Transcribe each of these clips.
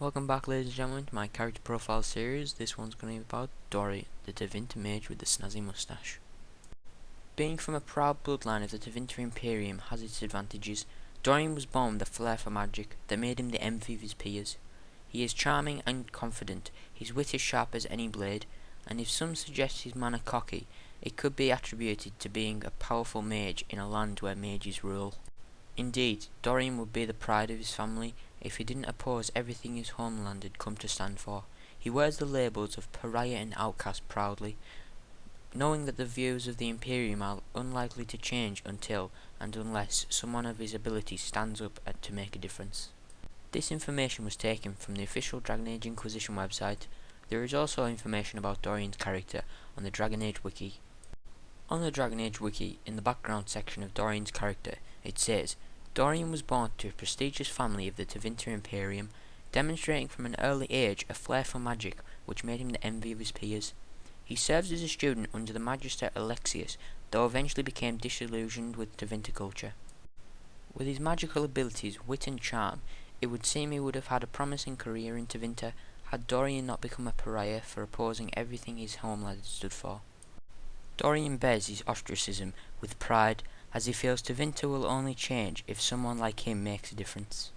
Welcome back, ladies and gentlemen, to my character profile series. This one's going to be about Dorian, the Tevinter mage with the snazzy moustache. Being from a proud bloodline of the Tevinter Imperium has its advantages. Dorian was born with a flair for magic that made him the envy of his peers. He is charming and confident, his wit is sharp as any blade, and if some suggest his manner cocky, it could be attributed to being a powerful mage in a land where mages rule. Indeed, Dorian would be the pride of his family if he didn't oppose everything his homeland had come to stand for. He wears the labels of pariah and outcast proudly, knowing that the views of the Imperium are unlikely to change until and unless someone of his ability stands up to make a difference. This information was taken from the official Dragon Age Inquisition website. There is also information about Dorian's character on the Dragon Age wiki. On the Dragon Age wiki, in the background section of Dorian's character, it says, Dorian was born to a prestigious family of the Tevinter Imperium, demonstrating from an early age a flair for magic which made him the envy of his peers. He served as a student under the Magister Alexius, though eventually became disillusioned with Tevinter culture. With his magical abilities, wit and charm, it would seem he would have had a promising career in Tevinter had Dorian not become a pariah for opposing everything his homeland had stood for. Dorian bears his ostracism with pride, as he feels Tevinter will only change if someone like him makes a difference.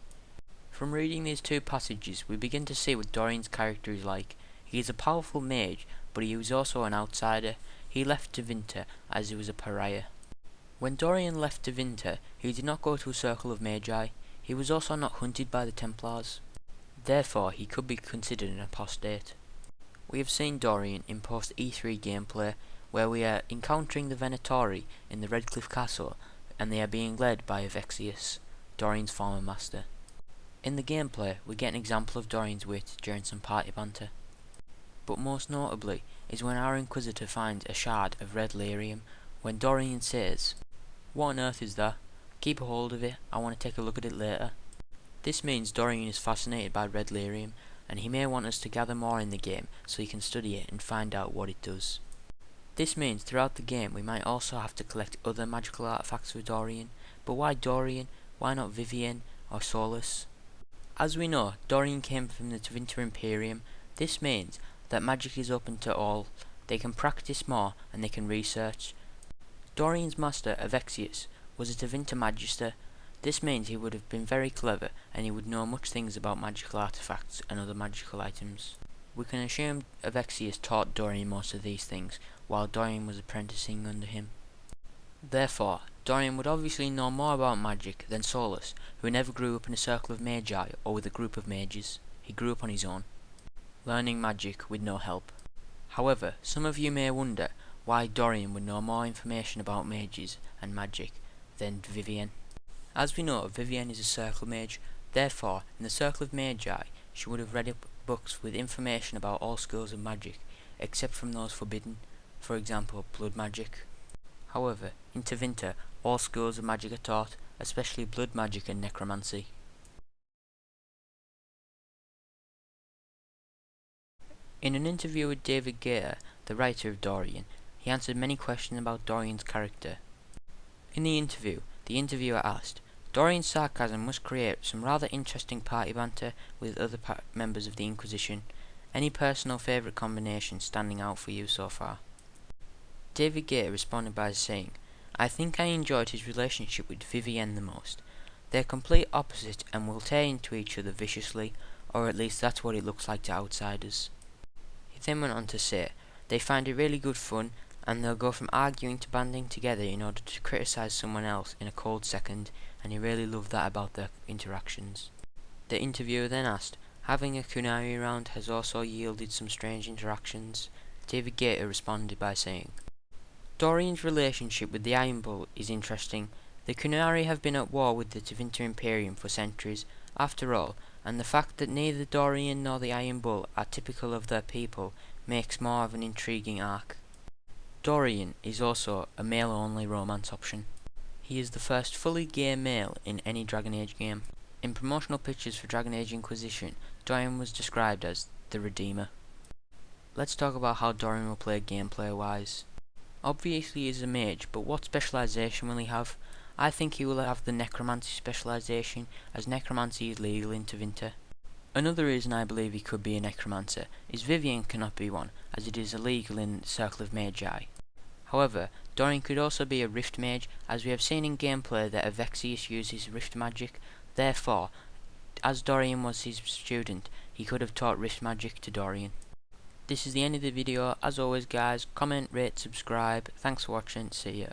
From reading these two passages, we begin to see what Dorian's character is like. He is a powerful mage, but he was also an outsider. He left Tevinter as he was a pariah. When Dorian left Tevinter, he did not go to a circle of magi. He was also not hunted by the Templars. Therefore, he could be considered an apostate. We have seen Dorian in post-E3 gameplay, where we are encountering the Venatori in the Redcliffe Castle, and they are being led by Avexius, Dorian's former master. In the gameplay, we get an example of Dorian's wit during some party banter. But most notably is when our Inquisitor finds a shard of red lyrium, when Dorian says, "What on earth is that? Keep a hold of it, I want to take a look at it later." This means Dorian is fascinated by red lyrium, and he may want us to gather more in the game so he can study it and find out what it does. This means throughout the game we might also have to collect other magical artifacts for Dorian, but why Dorian? Why not Vivienne or Solus? As we know, Dorian came from the Tevinter Imperium. This means that magic is open to all. They can practice more and they can research. Dorian's master, Avexius, was a Tevinter Magister. This means he would have been very clever and he would know much things about magical artifacts and other magical items. We can assume Avexius taught Dorian most of these things, while Dorian was apprenticing under him. Therefore, Dorian would obviously know more about magic than Solus, who never grew up in a circle of magi or with a group of mages. He grew up on his own, learning magic with no help. However, some of you may wonder why Dorian would know more information about mages and magic than Vivienne. As we know, Vivienne is a circle mage. Therefore, in the circle of magi, she would have read books with information about all schools of magic, except from those forbidden, for example, blood magic. However, in Tevinter, all schools of magic are taught, especially blood magic and necromancy. In an interview with David Gator, the writer of Dorian, he answered many questions about Dorian's character. In the interview, the interviewer asked, Dorian's sarcasm must create some rather interesting party banter with other members of the Inquisition. Any personal favourite combination standing out for you so far? David Gator responded by saying, I think I enjoyed his relationship with Vivienne the most. They're complete opposite and will tear into each other viciously, or at least that's what it looks like to outsiders. He then went on to say, they find it really good fun, and they'll go from arguing to banding together in order to criticise someone else in a cold second, and he really loved that about their interactions. The interviewer then asked, having a Kunari around has also yielded some strange interactions. David Gator responded by saying, Dorian's relationship with the Iron Bull is interesting. The Kunari have been at war with the Tevinter Imperium for centuries, after all, and the fact that neither Dorian nor the Iron Bull are typical of their people makes more of an intriguing arc. Dorian is also a male-only romance option. He is the first fully gay male in any Dragon Age game. In promotional pictures for Dragon Age Inquisition, Dorian was described as the Redeemer. Let's talk about how Dorian will play gameplay-wise. Obviously he is a mage, but what specialisation will he have? I think he will have the necromancy specialisation, as necromancy is legal in Tevinter. Another reason I believe he could be a necromancer is Vivian cannot be one, as it is illegal in the Circle of Magi. However, Dorian could also be a rift mage, as we have seen in gameplay that Avexius uses rift magic. Therefore, as Dorian was his student, he could have taught rift magic to Dorian. This is the end of the video. As always guys, comment, rate, subscribe. Thanks for watching, see ya.